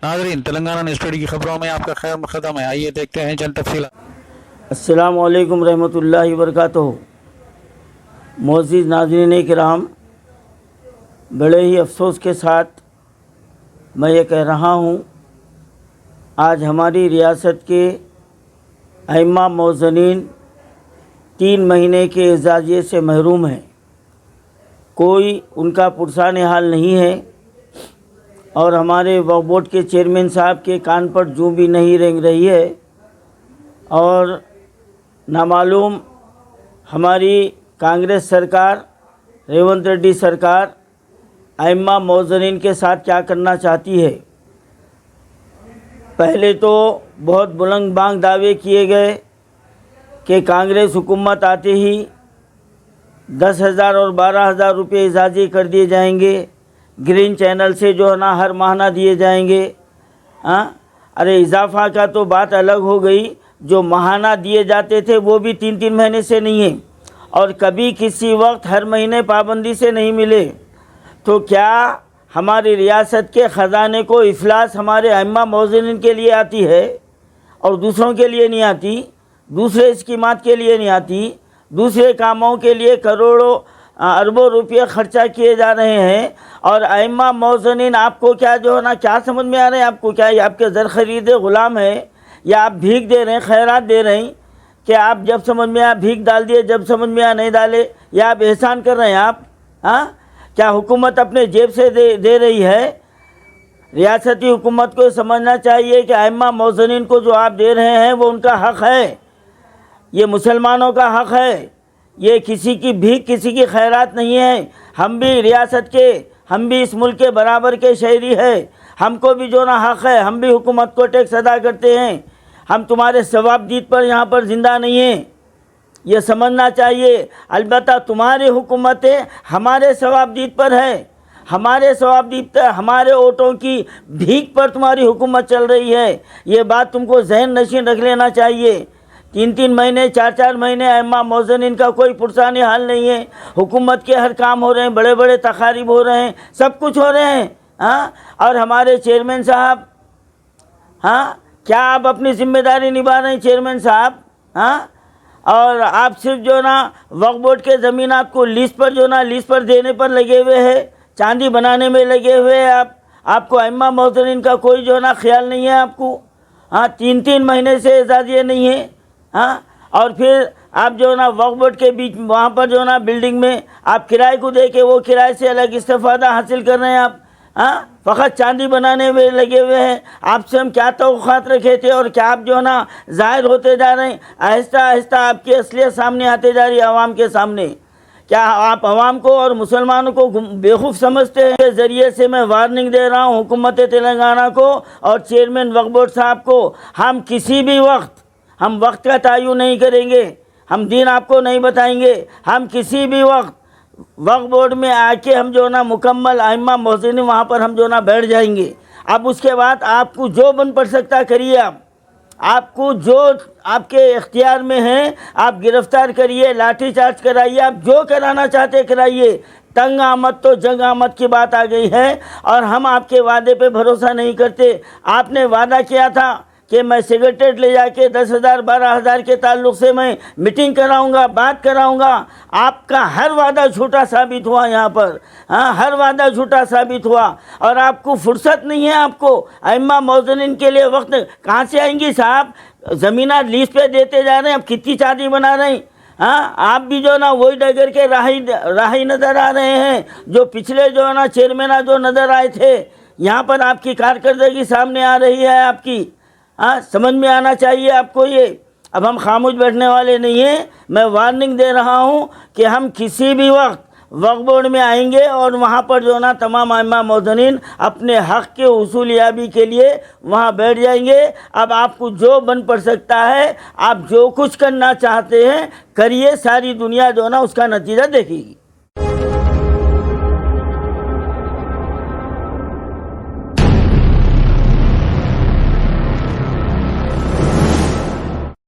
ناظرین Telangana news today کی خبروں میں آپ کا خیر مقدم ہے، آئیے دیکھتے ہیں چند تفصیلات۔ السلام علیکم رحمۃ اللہ وبرکاتہ۔ معزز ناظرین کرام، بڑے ہی افسوس کے ساتھ میں یہ کہہ رہا ہوں، آج ہماری ریاست کے ائمہ موذنین 3 مہینے کے اعزازیے سے محروم ہیں۔ کوئی ان کا پرسان حال نہیں ہے اور ہمارے وقف بورڈ کے چیئرمین صاحب کے کان پر جوں بھی نہیں رینگ رہی ہے، اور نامعلوم ہماری کانگریس سرکار، ریونت ریڈی سرکار ائمہ موذنین کے ساتھ کیا کرنا چاہتی ہے۔ پہلے تو بہت بلند بانگ دعوے کیے گئے کہ کانگریس حکومت آتے ہی 10,000 اور 12,000 روپے اعزازی کر دیے جائیں گے، گرین چینل سے جو ہے نا ہر ماہانہ دیے جائیں گے۔ ارے اضافہ کا تو بات الگ ہو گئی، جو ماہانہ دیے جاتے تھے وہ بھی 3 مہینے سے نہیں ہیں، اور کبھی کسی وقت ہر مہینے پابندی سے نہیں ملے۔ تو کیا ہماری ریاست کے خزانے کو افلاس ہمارے ائمہ موذنین کے لیے آتی ہے اور دوسروں کے لیے نہیں آتی، دوسرے اسکیمات کے لیے نہیں آتی، دوسرے کاموں کے لیے کروڑوں اربوں روپے خرچہ کیے جا رہے ہیں، اور ائمہ موذنین آپ کو کیا جو ہے نا کیا سمجھ میں آ رہے ہیں؟ آپ کو کیا یہ آپ کے زر خرید غلام ہیں، یا آپ بھیک دے رہے ہیں، خیرات دے رہے ہیں کہ آپ جب سمجھ میں آ بھیک ڈال دیے، جب سمجھ میں آ نہیں ڈالے، یا آپ احسان کر رہے ہیں؟ آپ کیا حکومت اپنے جیب سے دے رہی ہے؟ ریاستی حکومت کو سمجھنا چاہیے کہ ائمہ موذنین کو جو آپ دے رہے ہیں وہ ان کا حق ہے، یہ مسلمانوں کا حق ہے، یہ کسی کی بھیک، کسی کی خیرات نہیں ہے۔ ہم بھی ریاست کے، ہم بھی اس ملک کے برابر کے شہری ہیں، ہم کو بھی جو نا حق ہے، ہم بھی حکومت کو ٹیکس ادا کرتے ہیں، ہم تمہارے ثواب دید پر یہاں پر زندہ نہیں ہیں، یہ سمجھنا چاہیے۔ البتہ تمہاری حکومتیں ہمارے ثواب دید پر ہے، ہمارے ثواب دید پر، ہمارے ووٹوں کی بھیک پر تمہاری حکومت چل رہی ہے، یہ بات تم کو ذہن نشین رکھ لینا چاہیے۔ 3 مہینے، 4 مہینے ائمہ موذنین کا کوئی پرسانی حال نہیں ہے، حکومت کے ہر کام ہو رہے ہیں، بڑے بڑے تقاریب ہو رہے ہیں، سب کچھ ہو رہے ہیں، اور ہمارے چیئرمین صاحب، کیا آپ اپنی ذمہ داری نبھا رہے ہیں چیئرمین صاحب؟ اور آپ صرف جو نا وقف بورڈ کے زمینات کو لیز پر جو نا لیز پر دینے پر لگے ہوئے ہیں، چاندی بنانے میں لگے ہوئے ہیں آپ کو ائمہ موذنین کا کوئی جو نا خیال نہیں ہے آپ کو۔ 3 مہینے سے اعزازیہ نہیں ہے، اور پھر آپ جو نا وقف بورڈ کے بیچ وہاں پر جو نا بلڈنگ میں آپ کرائے کو دے کے وہ کرائے سے الگ استفادہ حاصل کر رہے ہیں آپ، فقط چاندی بنانے میں لگے ہوئے ہیں۔ آپ سے ہم کیا توقعات رکھے تھے، اور کیا آپ جو نا ظاہر ہوتے جا رہے ہیں، آہستہ آہستہ آپ کی اصلیت سامنے آتے جا رہی ہے عوام کے سامنے۔ کیا آپ عوام کو اور مسلمانوں کو بیوقوف سمجھتے ہیں؟ کے ذریعے سے میں وارننگ دے رہا ہوں حکومت تلنگانہ کو اور چیئرمین وقف بورڈ صاحب کو، ہم کسی بھی وقت، ہم وقت کا تعین نہیں کریں گے، ہم دین آپ کو نہیں بتائیں گے، ہم کسی بھی وقت وقف بورڈ میں آ کے ہم جو نا مکمل ائمہ موذنین وہاں پر ہم جو نا بیٹھ جائیں گے۔ اب اس کے بعد آپ کو جو بن پڑ سکتا کریے، آپ کو جو آپ کے اختیار میں ہیں آپ گرفتار کریے، لاٹھی چارج کرائیے، آپ جو کرانا چاہتے کرائیے۔ تنگ آمد تو جنگ آمد کی بات آ گئی ہے، اور ہم آپ کے وعدے پہ بھروسہ نہیں کرتے۔ آپ نے وعدہ کیا تھا کہ میں سیکریٹریٹ لے جا کے 10,000 12,000 کے تعلق سے میں میٹنگ کراؤں گا، بات کراؤں گا۔ آپ کا ہر وعدہ جھوٹا ثابت ہوا یہاں پر، ہر وعدہ جھوٹا ثابت ہوا، اور آپ کو فرصت نہیں ہے۔ آپ کو ائمہ موذنین کے لیے وقت کہاں سے آئیں گی صاحب؟ زمینات لیز پہ دیتے جا رہے ہیں، اب کتنی چاندی بنا رہے ہیں۔ آپ بھی جو نا وہی ڈگر کے راہی نظر آ رہے ہیں جو پچھلے جو ہے نا چیئرمین جو نظر آئے تھے۔ یہاں پر آپ کی کارکردگی سامنے آ رہی ہے آپ کی، سمجھ میں آنا چاہیے آپ کو یہ۔ اب ہم خاموش بیٹھنے والے نہیں ہیں، میں وارننگ دے رہا ہوں کہ ہم کسی بھی وقت وقف بورڈ میں آئیں گے، اور وہاں پر جو نا تمام ائمہ موذنین اپنے حق کے حصول یابی کے لیے وہاں بیٹھ جائیں گے۔ اب آپ کو جو بن پڑ سکتا ہے، آپ جو کچھ کرنا چاہتے ہیں کریے، ساری دنیا جو نا اس کا نتیجہ دیکھے گی۔